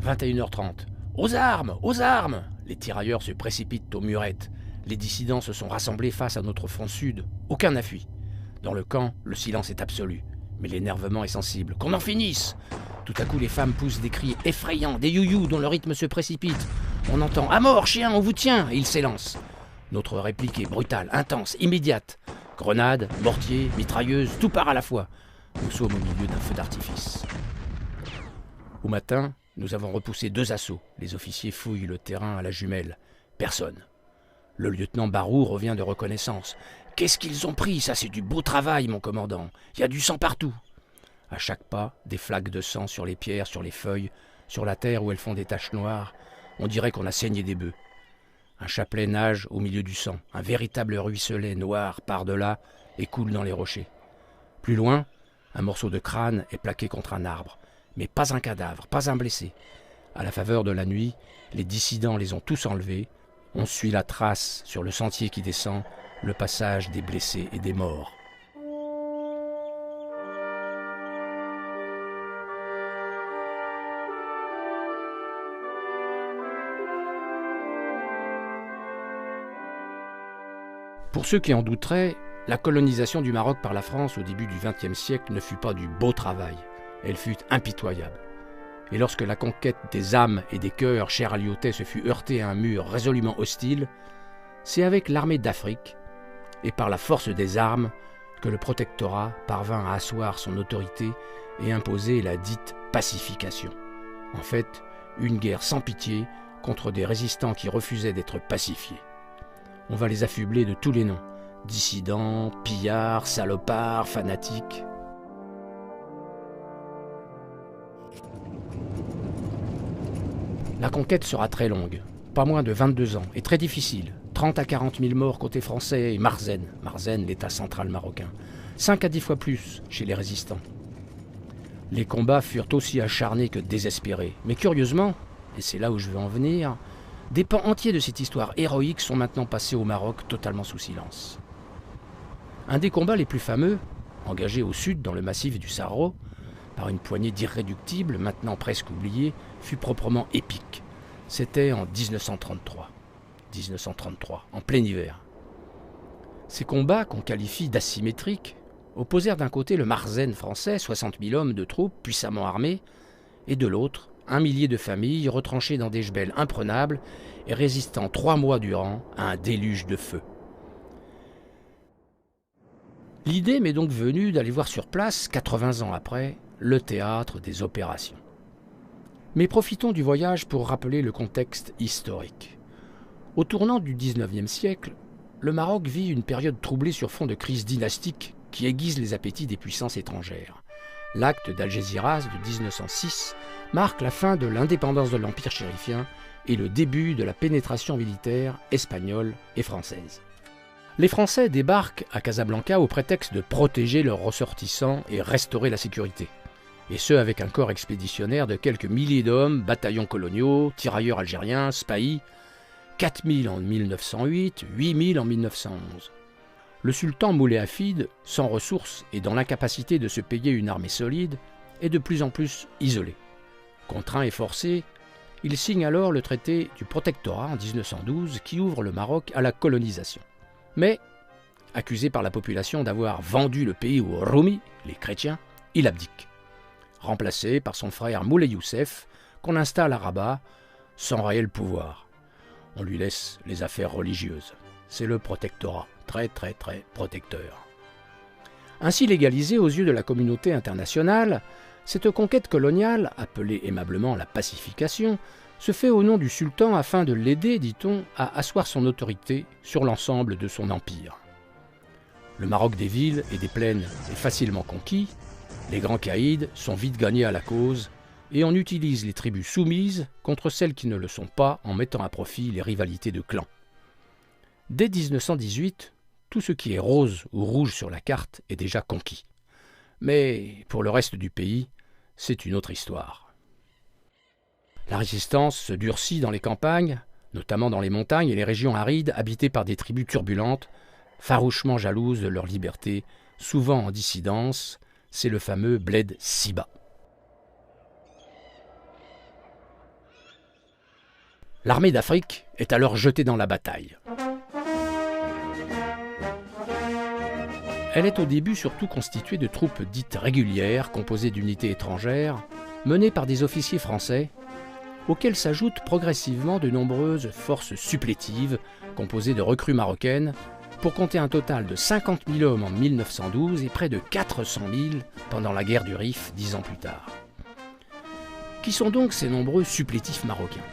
21h30. Aux armes! Aux armes! Les tirailleurs se précipitent aux murettes. Les dissidents se sont rassemblés face à notre front sud. Aucun n'a fui. Dans le camp, le silence est absolu. Mais l'énervement est sensible. Qu'on en finisse! Tout à coup, les femmes poussent des cris effrayants, des you-you dont le rythme se précipite. On entend « À mort, chien, on vous tient !» et ils s'élancent. Notre réplique est brutale, intense, immédiate. Grenades, mortiers, mitrailleuses, tout part à la fois. Nous sommes au milieu d'un feu d'artifice. Au matin, nous avons repoussé 2 assauts. Les officiers fouillent le terrain à la jumelle. Personne. Le lieutenant Barou revient de reconnaissance. « Qu'est-ce qu'ils ont pris? Ça, c'est du beau travail, mon commandant. Il y a du sang partout. » À chaque pas, des flaques de sang sur les pierres, sur les feuilles, sur la terre où elles font des taches noires. On dirait qu'on a saigné des bœufs. Un chapelet nage au milieu du sang. Un véritable ruisselet noir part de là et coule dans les rochers. Plus loin, un morceau de crâne est plaqué contre un arbre. Mais pas un cadavre, pas un blessé. À la faveur de la nuit, les dissidents les ont tous enlevés. On suit la trace sur le sentier qui descend, le passage des blessés et des morts. Pour ceux qui en douteraient, la colonisation du Maroc par la France au début du XXe siècle ne fut pas du beau travail. Elle fut impitoyable. Et lorsque la conquête des âmes et des cœurs chers à Lyautey se fut heurtée à un mur résolument hostile, c'est avec l'armée d'Afrique et par la force des armes que le protectorat parvint à asseoir son autorité et imposer la dite pacification. En fait, une guerre sans pitié contre des résistants qui refusaient d'être pacifiés. On va les affubler de tous les noms, dissidents, pillards, salopards, fanatiques. La conquête sera très longue, pas moins de 22 ans, et très difficile. 30 à 40 000 morts côté français et Marzenne, l'état central marocain. 5 à 10 fois plus chez les résistants. Les combats furent aussi acharnés que désespérés. Mais curieusement, et c'est là où je veux en venir, des pans entiers de cette histoire héroïque sont maintenant passés au Maroc totalement sous silence. Un des combats les plus fameux, engagé au sud dans le massif du Sahara, par une poignée d'irréductibles, maintenant presque oubliés, fut proprement épique. C'était en 1933. 1933, en plein hiver. Ces combats, qu'on qualifie d'asymétriques, opposèrent d'un côté le Marzen français, 60 000 hommes de troupes puissamment armés, et de l'autre, 1 millier de familles retranchées dans des jebels imprenables et résistant 3 mois durant à un déluge de feu. L'idée m'est donc venue d'aller voir sur place, 80 ans après, le théâtre des opérations. Mais profitons du voyage pour rappeler le contexte historique. Au tournant du XIXe siècle, le Maroc vit une période troublée sur fond de crise dynastique qui aiguise les appétits des puissances étrangères. L'acte d'Algésiras de 1906 marque la fin de l'indépendance de l'Empire chérifien et le début de la pénétration militaire espagnole et française. Les Français débarquent à Casablanca au prétexte de protéger leurs ressortissants et restaurer la sécurité. Et ce avec un corps expéditionnaire de quelques milliers d'hommes, bataillons coloniaux, tirailleurs algériens, spahis, 4 000 en 1908, 8 000 en 1911. Le sultan Moulay Hafid, sans ressources et dans l'incapacité de se payer une armée solide, est de plus en plus isolé. Contraint et forcé, il signe alors le traité du Protectorat en 1912 qui ouvre le Maroc à la colonisation. Mais, accusé par la population d'avoir vendu le pays aux Roumi, les chrétiens, il abdique. Remplacé par son frère Moulay Youssef, qu'on installe à Rabat, sans réel pouvoir. On lui laisse les affaires religieuses. C'est le protectorat, très protecteur. Ainsi légalisée aux yeux de la communauté internationale, cette conquête coloniale, appelée aimablement la pacification, se fait au nom du sultan afin de l'aider, dit-on, à asseoir son autorité sur l'ensemble de son empire. Le Maroc des villes et des plaines est facilement conquis, les grands caïds sont vite gagnés à la cause, et on utilise les tribus soumises contre celles qui ne le sont pas en mettant à profit les rivalités de clans. Dès 1918, tout ce qui est rose ou rouge sur la carte est déjà conquis. Mais pour le reste du pays, c'est une autre histoire. La résistance se durcit dans les campagnes, notamment dans les montagnes et les régions arides habitées par des tribus turbulentes, farouchement jalouses de leur liberté, souvent en dissidence. C'est le fameux Bled Siba. L'armée d'Afrique est alors jetée dans la bataille. Elle est au début surtout constituée de troupes dites régulières, composées d'unités étrangères, menées par des officiers français, auxquels s'ajoutent progressivement de nombreuses forces supplétives, composées de recrues marocaines, pour compter un total de 50 000 hommes en 1912 et près de 400 000 pendant la guerre du Rif 10 ans plus tard. Qui sont donc ces nombreux supplétifs marocains?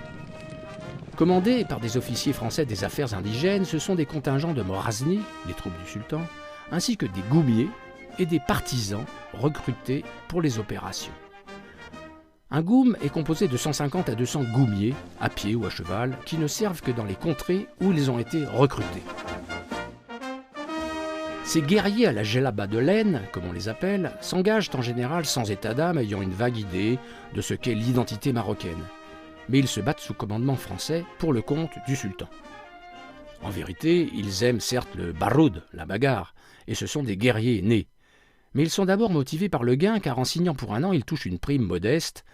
Commandés par des officiers français des affaires indigènes, ce sont des contingents de Morazni, les troupes du sultan, ainsi que des goumiers et des partisans recrutés pour les opérations. Un goum est composé de 150 à 200 goumiers, à pied ou à cheval, qui ne servent que dans les contrées où ils ont été recrutés. Ces guerriers à la djellaba de laine, comme on les appelle, s'engagent en général sans état d'âme, ayant une vague idée de ce qu'est l'identité marocaine. Mais ils se battent sous commandement français pour le compte du sultan. En vérité, ils aiment certes le baroud, la bagarre, et ce sont des guerriers nés. Mais ils sont d'abord motivés par le gain, car en signant pour un an, ils touchent une prime modeste,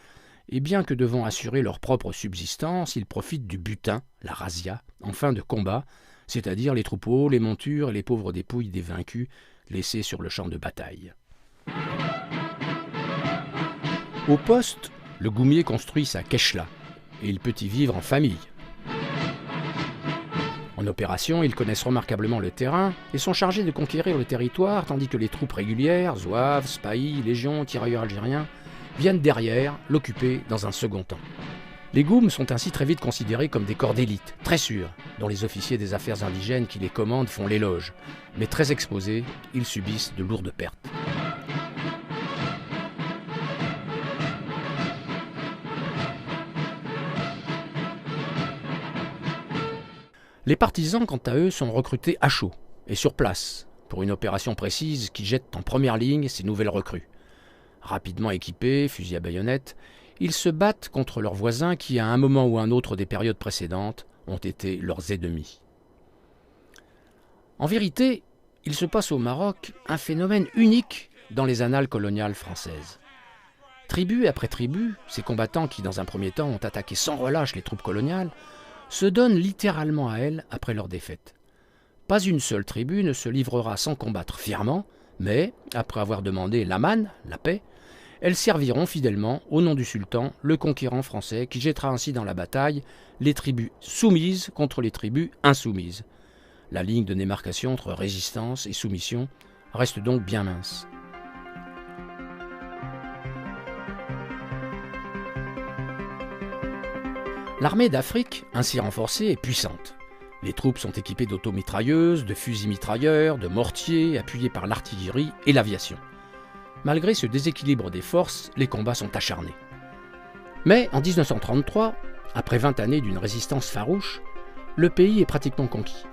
et bien que devant assurer leur propre subsistance, ils profitent du butin, la razzia, en fin de combat, c'est-à-dire les troupeaux, les montures et les pauvres dépouilles des vaincus laissés sur le champ de bataille. Au poste, le goumier construit sa keshla, et il peut y vivre en famille. En opération, ils connaissent remarquablement le terrain et sont chargés de conquérir le territoire, tandis que les troupes régulières, zouaves, spahis, légions, tirailleurs algériens, viennent derrière l'occuper dans un second temps. Les goums sont ainsi très vite considérés comme des corps d'élite, très sûrs, dont les officiers des affaires indigènes qui les commandent font l'éloge, mais très exposés, ils subissent de lourdes pertes. Les partisans, quant à eux, sont recrutés à chaud et sur place pour une opération précise qui jette en première ligne ces nouvelles recrues. Rapidement équipés, fusils à baïonnettes, ils se battent contre leurs voisins qui, à un moment ou un autre des périodes précédentes, ont été leurs ennemis. En vérité, il se passe au Maroc un phénomène unique dans les annales coloniales françaises. Tribu après tribu, ces combattants qui, dans un premier temps, ont attaqué sans relâche les troupes coloniales, se donnent littéralement à elles après leur défaite. Pas une seule tribu ne se livrera sans combattre fièrement, mais, après avoir demandé l'aman, la paix, elles serviront fidèlement, au nom du sultan, le conquérant français, qui jettera ainsi dans la bataille les tribus soumises contre les tribus insoumises. La ligne de démarcation entre résistance et soumission reste donc bien mince. L'armée d'Afrique, ainsi renforcée, est puissante. Les troupes sont équipées d'automitrailleuses, de fusils mitrailleurs, de mortiers, appuyées par l'artillerie et l'aviation. Malgré ce déséquilibre des forces, les combats sont acharnés. Mais en 1933, après 20 années d'une résistance farouche, le pays est pratiquement conquis.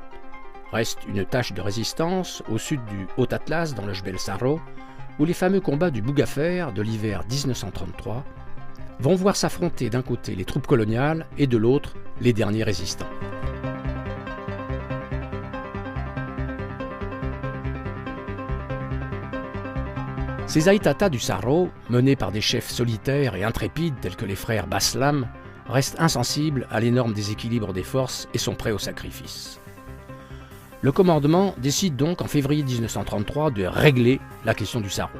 Reste une tâche de résistance au sud du Haut-Atlas, dans le Jbel Sahro, où les fameux combats du Bougafer de l'hiver 1933 vont voir s'affronter d'un côté les troupes coloniales et de l'autre les derniers résistants. Ces Aïtata du Sahro, menés par des chefs solitaires et intrépides tels que les frères Baslam, restent insensibles à l'énorme déséquilibre des forces et sont prêts au sacrifice. Le commandement décide donc en février 1933 de régler la question du Sahro.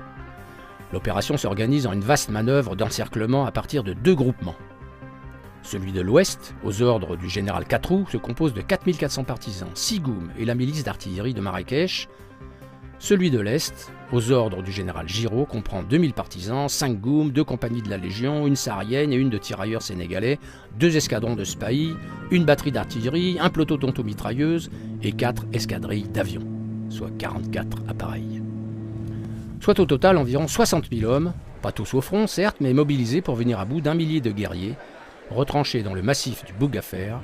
L'opération s'organise en une vaste manœuvre d'encerclement à partir de 2 groupements. Celui de l'Ouest, aux ordres du général Katrou, se compose de 4400 partisans, 6 goums et la milice d'artillerie de Marrakech. Celui de l'Est, aux ordres du général Giraud, comprend 2000 partisans, 5 goums, 2 compagnies de la Légion, une saharienne et une de tirailleurs sénégalais, 2 escadrons de spahis, une batterie d'artillerie, un peloton d'automitrailleuses et 4 escadrilles d'avions, soit 44 appareils. Soit au total environ 60 000 hommes, pas tous au front certes, mais mobilisés pour venir à bout d'1 millier de guerriers, retranchés dans le massif du Bougafer,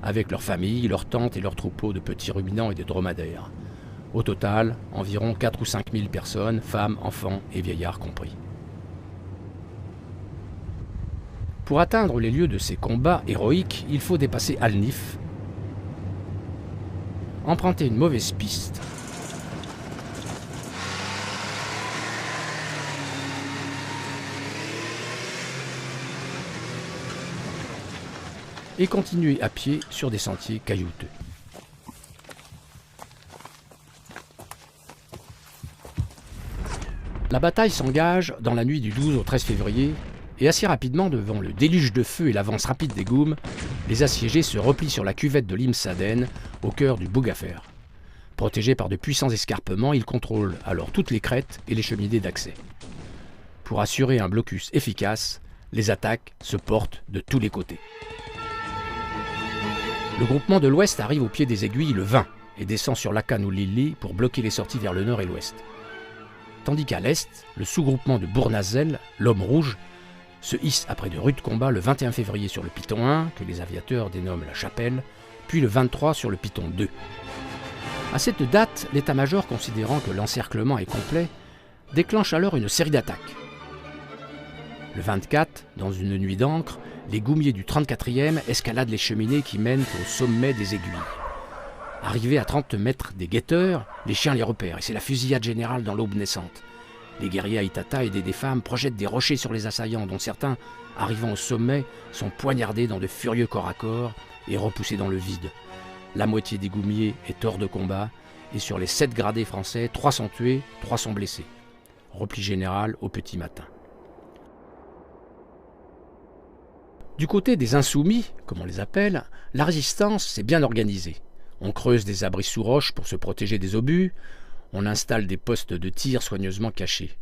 avec leurs familles, leurs tentes et leurs troupeaux de petits ruminants et de dromadaires. Au total, environ 4 ou 5 000 personnes, femmes, enfants et vieillards compris. Pour atteindre les lieux de ces combats héroïques, il faut dépasser Al-Nif, emprunter une mauvaise piste, et continuer à pied sur des sentiers caillouteux. La bataille s'engage dans la nuit du 12 au 13 février et assez rapidement, devant le déluge de feu et l'avance rapide des Goums, les assiégés se replient sur la cuvette de l'Imsaden, au cœur du Bougafer. Protégés par de puissants escarpements, ils contrôlent alors toutes les crêtes et les cheminées d'accès. Pour assurer un blocus efficace, les attaques se portent de tous les côtés. Le groupement de l'Ouest arrive au pied des aiguilles le 20 et descend sur Lakan ou Lili pour bloquer les sorties vers le nord et l'ouest. Tandis qu'à l'est, le sous-groupement de Bournazel, l'Homme Rouge, se hisse après de rudes combats le 21 février sur le Piton 1, que les aviateurs dénomment la Chapelle, puis le 23 sur le Piton 2. À cette date, l'état-major, considérant que l'encerclement est complet, déclenche alors une série d'attaques. Le 24, dans une nuit d'encre, les goumiers du 34e escaladent les cheminées qui mènent au sommet des aiguilles. Arrivés à 30 mètres des guetteurs, les chiens les repèrent et c'est la fusillade générale dans l'aube naissante. Les guerriers Aïtata aidés des femmes projettent des rochers sur les assaillants, dont certains, arrivant au sommet, sont poignardés dans de furieux corps à corps et repoussés dans le vide. La moitié des goumiers est hors de combat et sur les 7 gradés français, 3 sont tués, 3 sont blessés. Repli général au petit matin. Du côté des insoumis, comme on les appelle, la résistance s'est bien organisée. On creuse des abris sous roches pour se protéger des obus, on installe des postes de tir soigneusement cachés.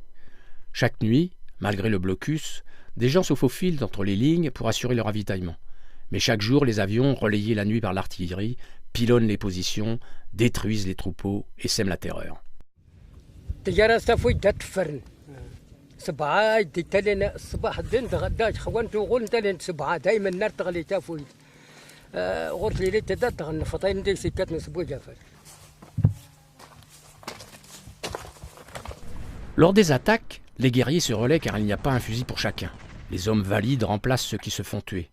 Chaque nuit, malgré le blocus, des gens se faufilent entre les lignes pour assurer le ravitaillement. Mais chaque jour, les avions, relayés la nuit par l'artillerie, pilonnent les positions, détruisent les troupeaux et sèment la terreur. Lors des attaques, les guerriers se relaient car il n'y a pas un fusil pour chacun. Les hommes valides remplacent ceux qui se font tuer.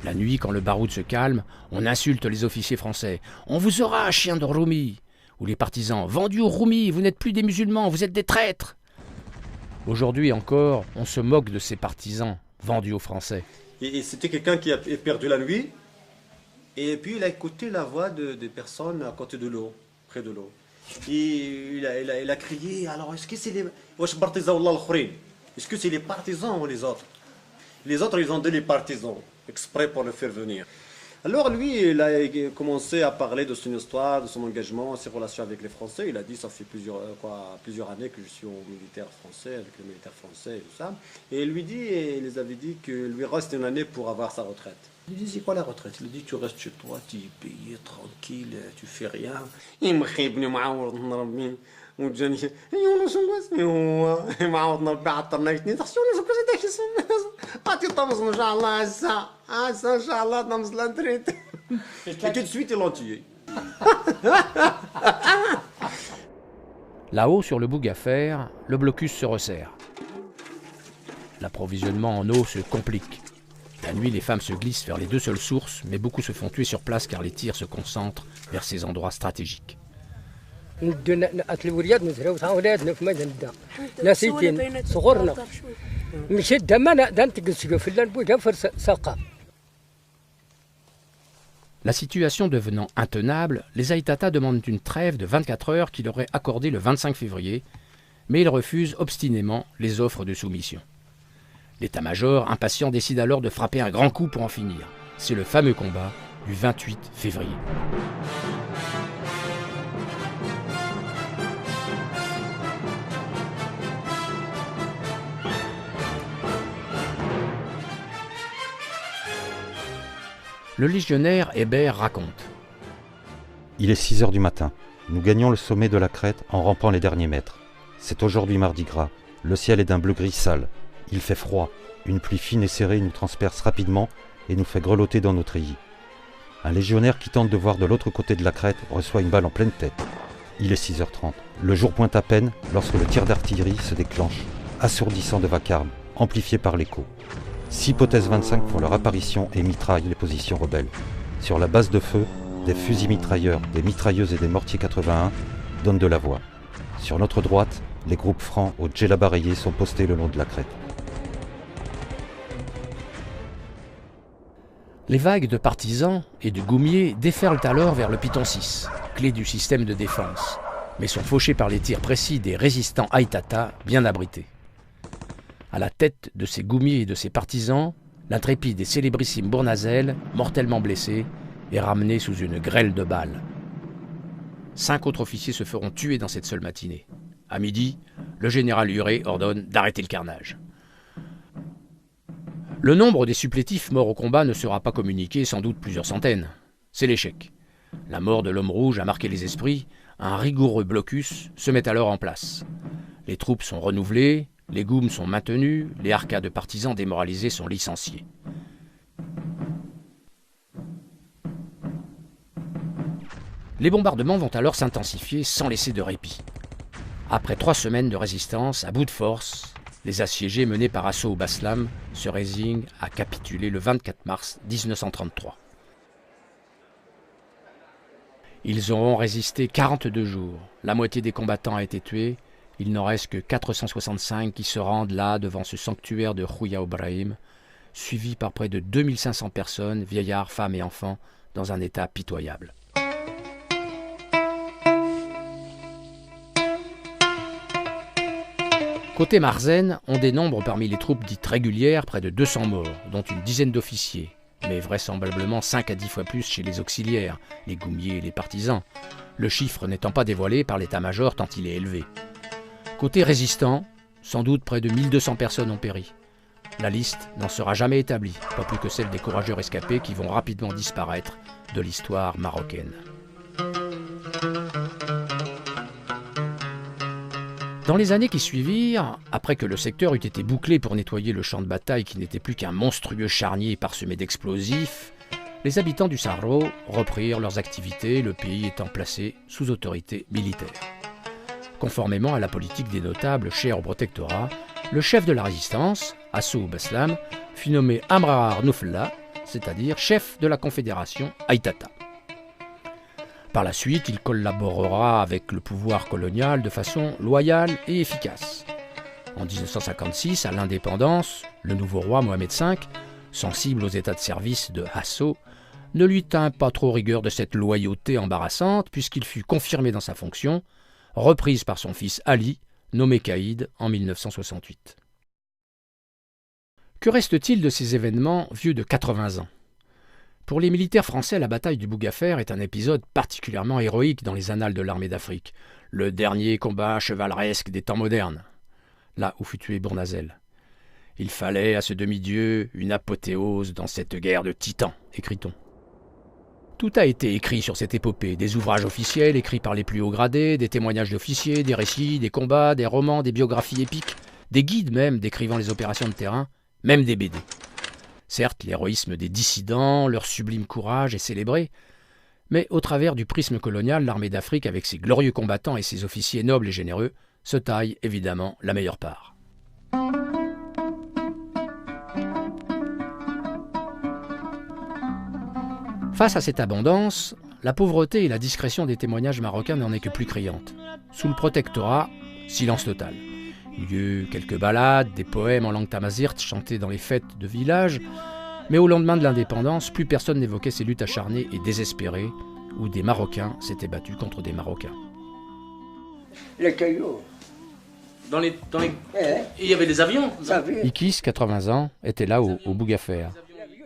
La nuit, quand le baroud se calme, on insulte les officiers français. « On vous aura, chien de Roumi !» Ou les partisans « Vendus aux Roumis, vous n'êtes plus des musulmans, vous êtes des traîtres !» Aujourd'hui encore, on se moque de ces partisans vendus aux Français. Et c'était quelqu'un qui a perdu la nuit, et puis il a écouté la voix des personnes à côté de l'eau, près de l'eau. Et il a crié, alors est-ce que c'est les... Est-ce que c'est les partisans ou les autres? Les autres, ils ont dit les partisans, exprès pour le faire venir. Alors lui, il a commencé à parler de son histoire, de son engagement, ses relations avec les Français. Il a dit, ça fait plusieurs années que je suis au militaire français, avec le militaire français et tout ça. Et il les avait dit qu'il lui reste une année pour avoir sa retraite. Il lui dit, c'est quoi la retraite? Il lui dit, tu restes chez toi, tu es payé, tranquille, tu fais rien. Et tout de suite, ils l'ont tué. Là-haut, sur le Bougafer, le blocus se resserre. L'approvisionnement en eau se complique. La nuit, les femmes se glissent vers les 2 seules sources, mais beaucoup se font tuer sur place car les tirs se concentrent vers ces endroits stratégiques. La situation devenant intenable, les Aïtata demandent une trêve de 24 heures qu'il aurait accordée le 25 février, mais ils refusent obstinément les offres de soumission. L'état-major, impatient, décide alors de frapper un grand coup pour en finir. C'est le fameux combat du 28 février. Le légionnaire Hébert raconte. Il est 6 heures du matin. Nous gagnons le sommet de la crête en rampant les derniers mètres. C'est aujourd'hui mardi gras. Le ciel est d'un bleu gris sale. Il fait froid. Une pluie fine et serrée nous transperce rapidement et nous fait grelotter dans nos treillis. Un légionnaire qui tente de voir de l'autre côté de la crête reçoit une balle en pleine tête. Il est 6h30. Le jour pointe à peine lorsque le tir d'artillerie se déclenche, assourdissant de vacarme, amplifié par l'écho. 6 hypothèses 25 font leur apparition et mitraillent les positions rebelles. Sur la base de feu, des fusils mitrailleurs, des mitrailleuses et des mortiers 81 donnent de la voix. Sur notre droite, les groupes francs au djellaba rayé sont postés le long de la crête. Les vagues de partisans et de goumiers déferlent alors vers le Piton 6, clé du système de défense, mais sont fauchés par les tirs précis des résistants Aïtata bien abrités. À la tête de ces goumiers et de ces partisans, l'intrépide et célébrissime Bournazel, mortellement blessé, est ramené sous une grêle de balles. 5 autres officiers se feront tuer dans cette seule matinée. À midi, le général Huré ordonne d'arrêter le carnage. Le nombre des supplétifs morts au combat ne sera pas communiqué, sans doute plusieurs centaines. C'est l'échec. La mort de l'homme rouge a marqué les esprits, un rigoureux blocus se met alors en place. Les troupes sont renouvelées, les goums sont maintenus, les harkas de partisans démoralisés sont licenciés. Les bombardements vont alors s'intensifier sans laisser de répit. Après 3 semaines de résistance, à bout de force, les assiégés menés par Hasso Baslam se résignent à capituler le 24 mars 1933. Ils auront résisté 42 jours. La moitié des combattants a été tuée. Il n'en reste que 465 qui se rendent là devant ce sanctuaire de Khouya Ibrahim, suivi par près de 2500 personnes, vieillards, femmes et enfants, dans un état pitoyable. Côté Marzen, on dénombre parmi les troupes dites régulières près de 200 morts, dont une dizaine d'officiers, mais vraisemblablement 5 à 10 fois plus chez les auxiliaires, les goumiers et les partisans, le chiffre n'étant pas dévoilé par l'état-major tant il est élevé. Côté résistant, sans doute près de 1200 personnes ont péri. La liste n'en sera jamais établie, pas plus que celle des courageux rescapés qui vont rapidement disparaître de l'histoire marocaine. Dans les années qui suivirent, après que le secteur eut été bouclé pour nettoyer le champ de bataille qui n'était plus qu'un monstrueux charnier parsemé d'explosifs, les habitants du Sarro reprirent leurs activités, le pays étant placé sous autorité militaire. Conformément à la politique des notables chers au protectorat, le chef de la résistance, Hasso Baslam, fut nommé Amrar Noufla, c'est-à-dire chef de la confédération Aïtata. Par la suite, il collaborera avec le pouvoir colonial de façon loyale et efficace. En 1956, à l'indépendance, le nouveau roi Mohamed V, sensible aux états de service de Hasso, ne lui tint pas trop rigueur de cette loyauté embarrassante puisqu'il fut confirmé dans sa fonction, reprise par son fils Ali, nommé caïd en 1968. Que reste-t-il de ces événements vieux de 80 ans ? Pour les militaires français, la bataille du Bougafer est un épisode particulièrement héroïque dans les annales de l'armée d'Afrique, le dernier combat chevaleresque des temps modernes, là où fut tué Bournazel. Il fallait à ce demi-dieu une apothéose dans cette guerre de titans, écrit-on. Tout a été écrit sur cette épopée, des ouvrages officiels écrits par les plus hauts gradés, des témoignages d'officiers, des récits, des combats, des romans, des biographies épiques, des guides même décrivant les opérations de terrain, même des BD. Certes, l'héroïsme des dissidents, leur sublime courage est célébré, mais au travers du prisme colonial, l'armée d'Afrique, avec ses glorieux combattants et ses officiers nobles et généreux, se taille évidemment la meilleure part. Face à cette abondance, la pauvreté et la discrétion des témoignages marocains n'en est que plus criante. Sous le protectorat, silence total. Il y eut quelques ballades, des poèmes en langue tamazight chantés dans les fêtes de village, mais au lendemain de l'indépendance, plus personne n'évoquait ces luttes acharnées et désespérées où des Marocains s'étaient battus contre des Marocains. Les cailloux. Il y avait des avions. Ikis, 80 ans, était là au Bougafer.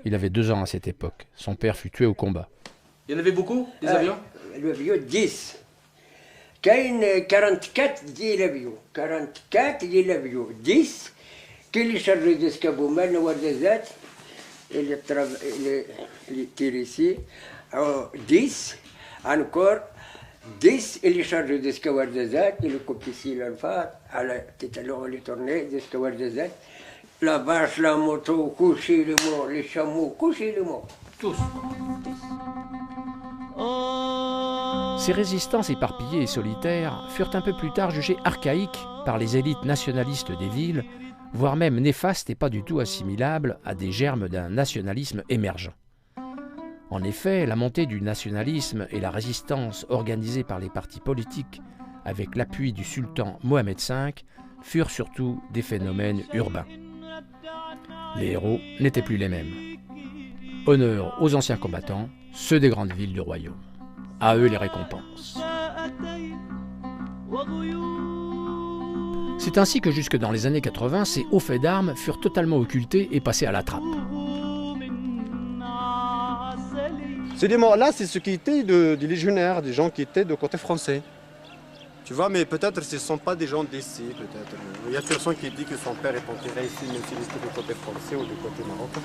Il avait 2 ans à cette époque. Son père fut tué au combat. Il y en avait beaucoup, des avions. L'avion 10. كاين 44 ديال الافيو 44 ديال الافيو 10 كاين اللي شارجي ديسكابو مالنا وردازات اللي تيريسي 10 انكور 10 اللي شارجي ديسكا وردازات اللي كوبيسي الانفار على تيتالو اللي تورني ديسكا وردازات لا باش لا موتو كلشي لي مور لي شامو كلشي لي مور Tous. Ces résistances éparpillées et solitaires furent un peu plus tard jugées archaïques par les élites nationalistes des villes, voire même néfastes et pas du tout assimilables à des germes d'un nationalisme émergent. En effet, la montée du nationalisme et la résistance organisée par les partis politiques avec l'appui du sultan Mohamed V furent surtout des phénomènes urbains. Les héros n'étaient plus les mêmes. honneur aux anciens combattants, ceux des grandes villes du royaume. À eux les récompenses. C'est ainsi que jusque dans les années 80, ces hauts faits d'armes furent totalement occultés et passés à la trappe. Ces morts-là, c'est ceux qui étaient des légionnaires, des gens qui étaient de côté français. Tu vois, mais peut-être ce ne sont pas des gens d'ici, peut-être. Il y a personne qui dit que son père est enterré ici, même s'il était du côté français ou du côté marocain.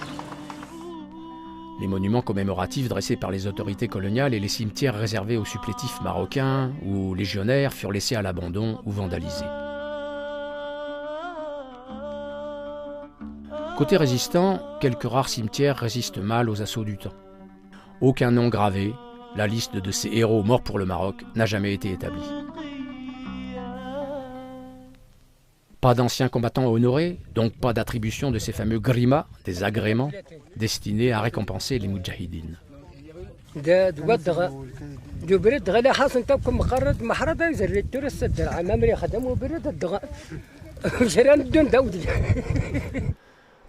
Les monuments commémoratifs dressés par les autorités coloniales et les cimetières réservés aux supplétifs marocains ou légionnaires furent laissés à l'abandon ou vandalisés. Côté résistant, quelques rares cimetières résistent mal aux assauts du temps. Aucun nom gravé, la liste de ces héros morts pour le Maroc n'a jamais été établie. Pas d'anciens combattants honorés, donc pas d'attribution de ces fameux grimas, des agréments, destinés à récompenser les moudjahidines.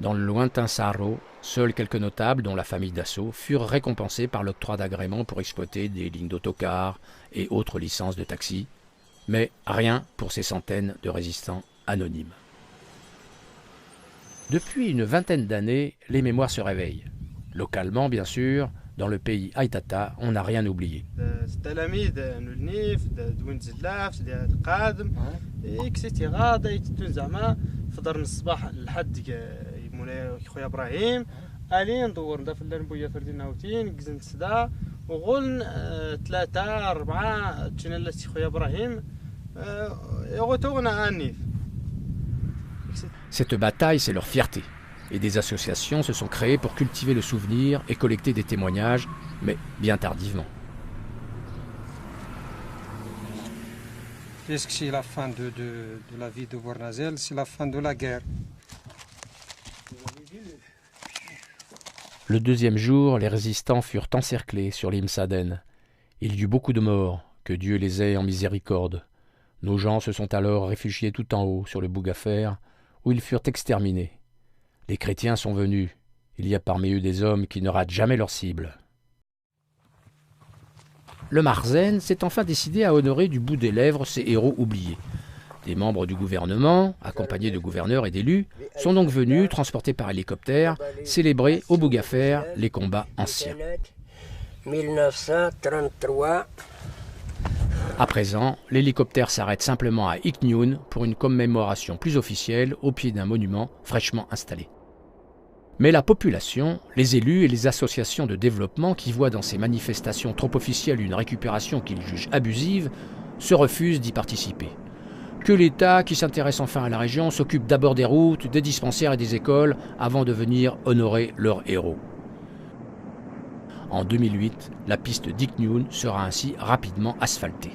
Dans le lointain Saharo, seuls quelques notables, dont la famille Dassault, furent récompensés par l'octroi d'agréments pour exploiter des lignes d'autocars et autres licences de taxi, mais rien pour ces centaines de résistants anonymes. Depuis une vingtaine d'années, les mémoires se réveillent. Localement, bien sûr, dans le pays Aïtata, on n'a rien oublié. Cette bataille, c'est leur fierté. Et des associations se sont créées pour cultiver le souvenir et collecter des témoignages, mais bien tardivement. Est-ce que c'est la fin de la vie de Bournazel? C'est la fin de la guerre. Le deuxième jour, les résistants furent encerclés sur l'Imsaden. Il y eut beaucoup de morts, que Dieu les ait en miséricorde. Nos gens se sont alors réfugiés tout en haut, sur le Bougafer, où ils furent exterminés. Les chrétiens sont venus. Il y a parmi eux des hommes qui ne ratent jamais leur cible. Le Marzen s'est enfin décidé à honorer du bout des lèvres ces héros oubliés. Des membres du gouvernement, accompagnés de gouverneurs et d'élus, sont donc venus, transportés par hélicoptère, célébrer au Bougafer les combats anciens. 1933. À présent, l'hélicoptère s'arrête simplement à Iknioun pour une commémoration plus officielle au pied d'un monument fraîchement installé. Mais la population, les élus et les associations de développement qui voient dans ces manifestations trop officielles une récupération qu'ils jugent abusive, se refusent d'y participer. Que l'État, qui s'intéresse enfin à la région, s'occupe d'abord des routes, des dispensaires et des écoles avant de venir honorer leurs héros. En 2008, la piste d'Iknioun sera ainsi rapidement asphaltée.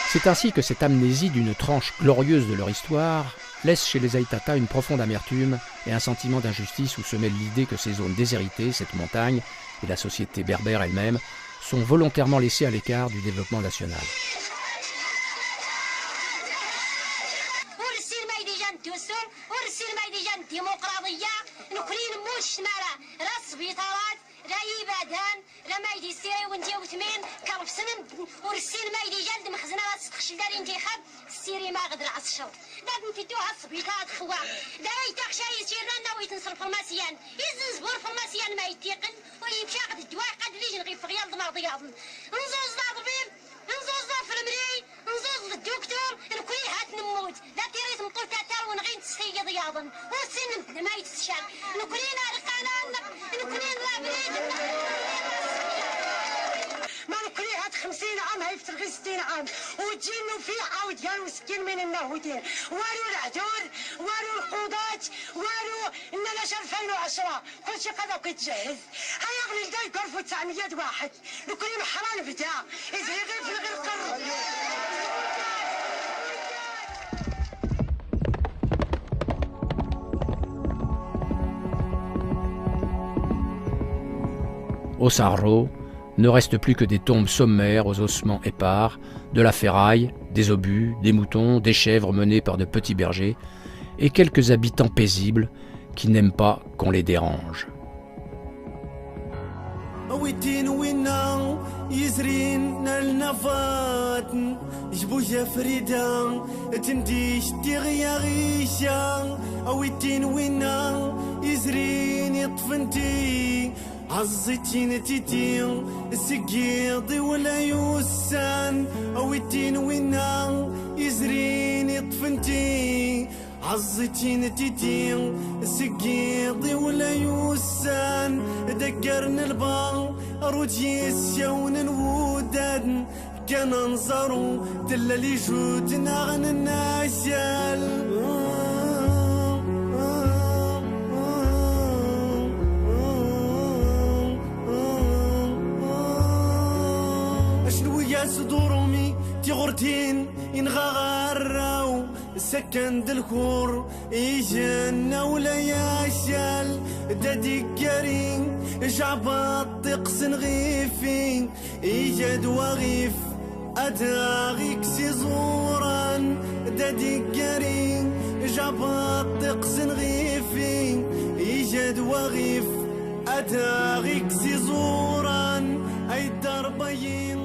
C'est ainsi que cette amnésie d'une tranche glorieuse de leur histoire laisse chez les Aïtata une profonde amertume et un sentiment d'injustice où se mêle l'idée que ces zones déshéritées, cette montagne et la société berbère elle-même sont volontairement laissées à l'écart du développement national. Au Saharo, ne reste plus que des tombes sommaires aux ossements épars, de la ferraille, des obus, des moutons, des chèvres menés par de petits bergers, et quelques habitants paisibles qui n'aiment pas qu'on les dérange. ويتين وينا يزرين النفات جبوجة فريدة تنديش تغيا غيشا ويتين وينا يزرين يطفنتي عزتين تيتين سقيضي ولا يوسان ويتين وينا يزرين يطفنتي عزتين تيتين سقيضي ولا يوسان ذكرنا البان رجي السيون الوداد كان ننظروا دلالي جودنا غن الناشال اشنو يا صدورمي تغرتين ينغغراو سكن دالكور يجينا ولا ياشال دادي كريم جعبات تقسن غيفين يجاد وغيف أداغيك سيزوران دادي كريم جعبات تقسن غيفين يجاد وغيف أداغيك سيزوران أي دربين